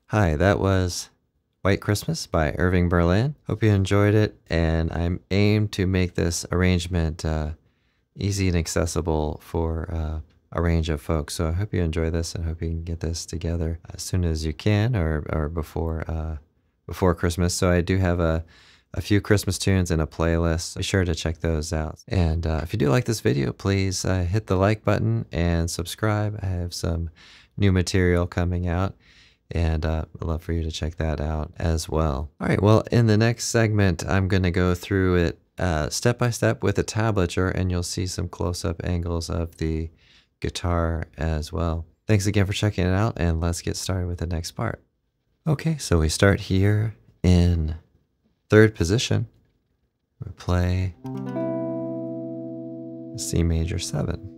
Hi, that was White Christmas by Irving Berlin. Hope you enjoyed it, and I aim to make this arrangement easy and accessible for a range of folks. So I hope you enjoy this and hope you can get this together as soon as you can or before Christmas. So I do have a few Christmas tunes in a playlist. Be sure to check those out. And if you do like this video, please hit the like button and subscribe. I have some new material coming out, and I'd love for you to check that out as well. All right, well, in the next segment, I'm going to go through it step by step with a tablature, and you'll see some close-up angles of the guitar as well. Thanks again for checking it out, and let's get started with the next part. Okay, so we start here in third position. We play C major 7.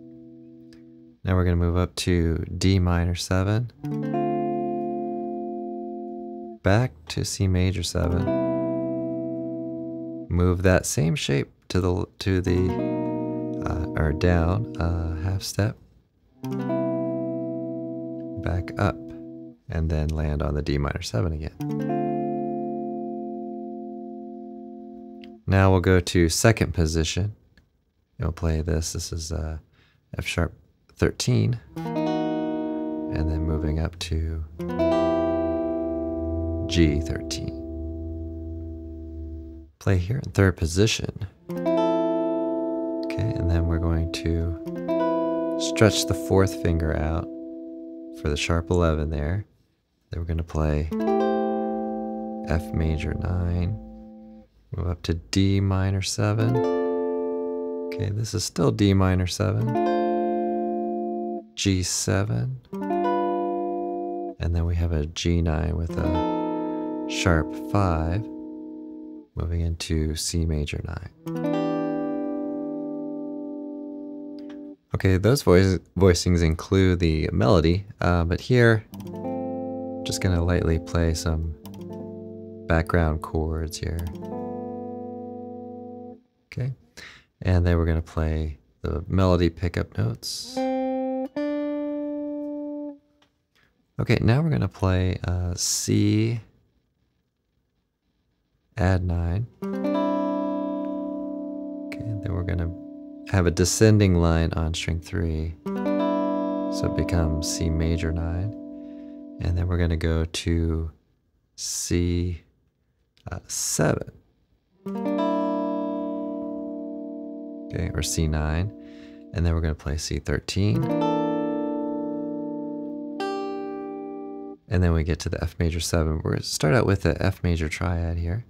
Now we're going to move up to D minor 7. Back to C major 7. Move that same shape to the or down half step. Back up, and then land on the D minor 7 again. Now we'll go to second position. You'll play this. This is F sharp 13, and then moving up to G13. Play here in third position. Okay, and then we're going to stretch the fourth finger out for the sharp 11 there. Then we're going to play F major 9, move up to D minor 7. Okay, this is still D minor 7, G7, and then we have a G9 with a sharp 5, moving into C major 9. Okay, those voicings include the melody, but here, just gonna lightly play some background chords here. Okay, and then we're gonna play the melody pickup notes. Okay, now we're gonna play C, add 9. Okay, then we're gonna have a descending line on string 3, so it becomes C major 9, and then we're going to go to C 7, okay, or C9, and then we're going to play C13, and then we get to the F major 7. We're going to start out with the F major triad here.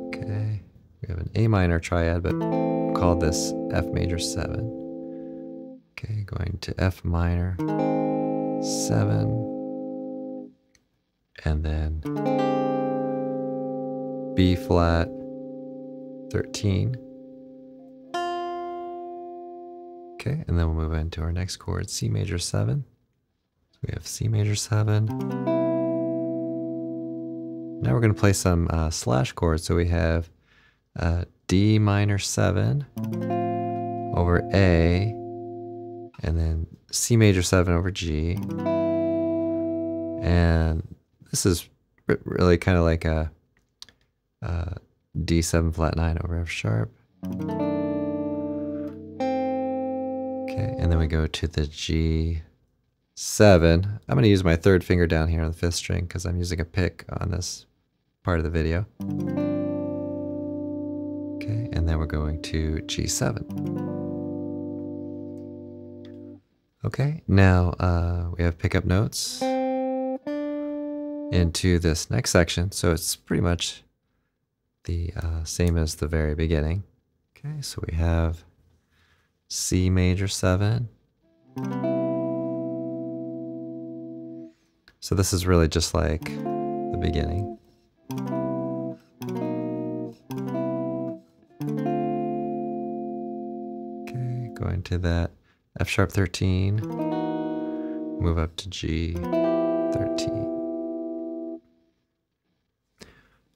Okay, we have an A minor triad, but call this F major 7. Okay, going to F minor 7, and then B flat 13. Okay, and then we'll move into our next chord, C major 7. So we have C major 7. Now we're going to play some slash chords. So we have D minor 7 over A, and then C major 7 over G. And this is really kind of like a D7 flat 9 over F sharp. Okay, and then we go to the G7. I'm going to use my third finger down here on the 5th string because I'm using a pick on this part of the video. Okay, and then we're going to G7. Okay, now we have pickup notes. into this next section. So it's pretty much the same as the very beginning. Okay, so we have C major 7. So this is really just like the beginning. Okay, going to that F sharp 13, move up to G 13.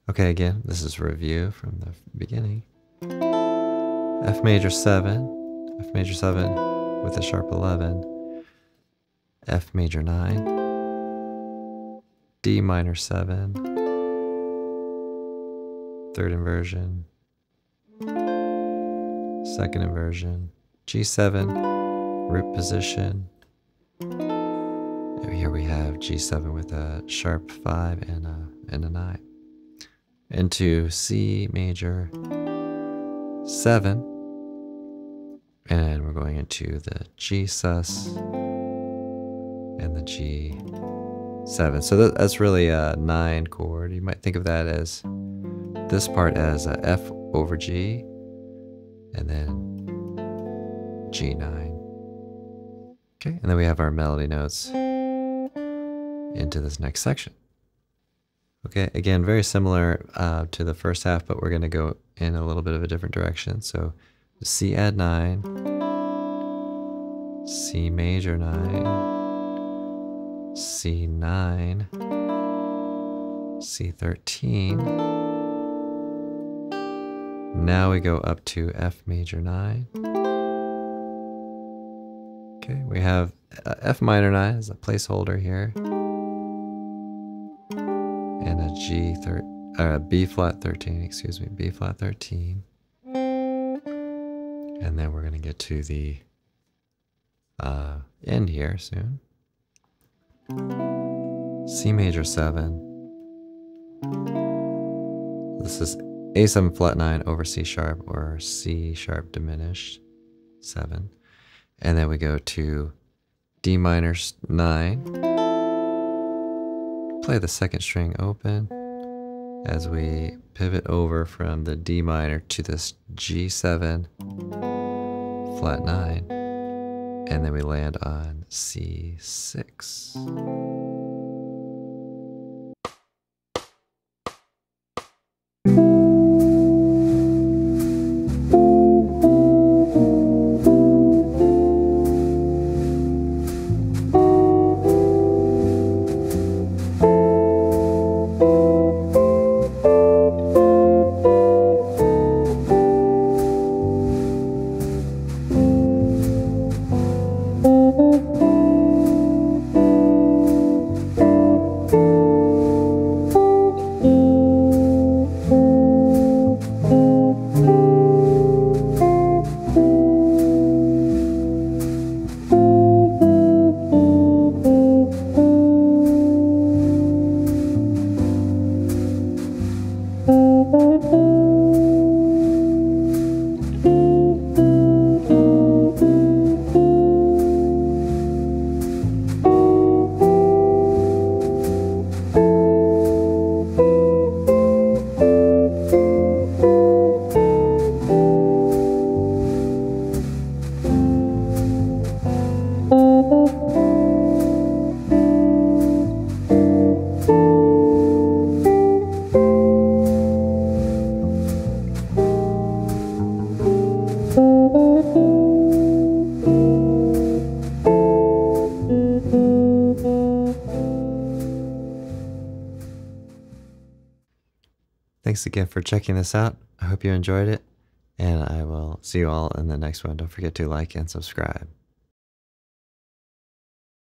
Okay, again, this is review from the beginning. F major 7 with a sharp 11, F major 9, D minor 7, third inversion, second inversion, G7, root position. Here we have G7 with a sharp 5 and a 9. Into C major 7, and we're going into the G sus and the G7. So that's really a 9 chord. You might think of that as this part as a F over G, and then G9. Okay, and then we have our melody notes into this next section. Okay, again, very similar to the first half, but we're going to go in a little bit of a different direction. So C add 9, C major 9, C9, C13. Now we go up to F major 9. Okay, we have F minor 9 as a placeholder here. And a B flat 13, excuse me, B flat 13. And then we're going to get to the end here soon. C major 7. This is A7 flat 9 over C sharp, or C sharp diminished 7. And then we go to D minor 9. Play the second string open as we pivot over from the D minor to this G7 flat 9, and then we land on C6. Thanks again for checking this out. I hope you enjoyed it, and I will see you all in the next one. Don't forget to like and subscribe.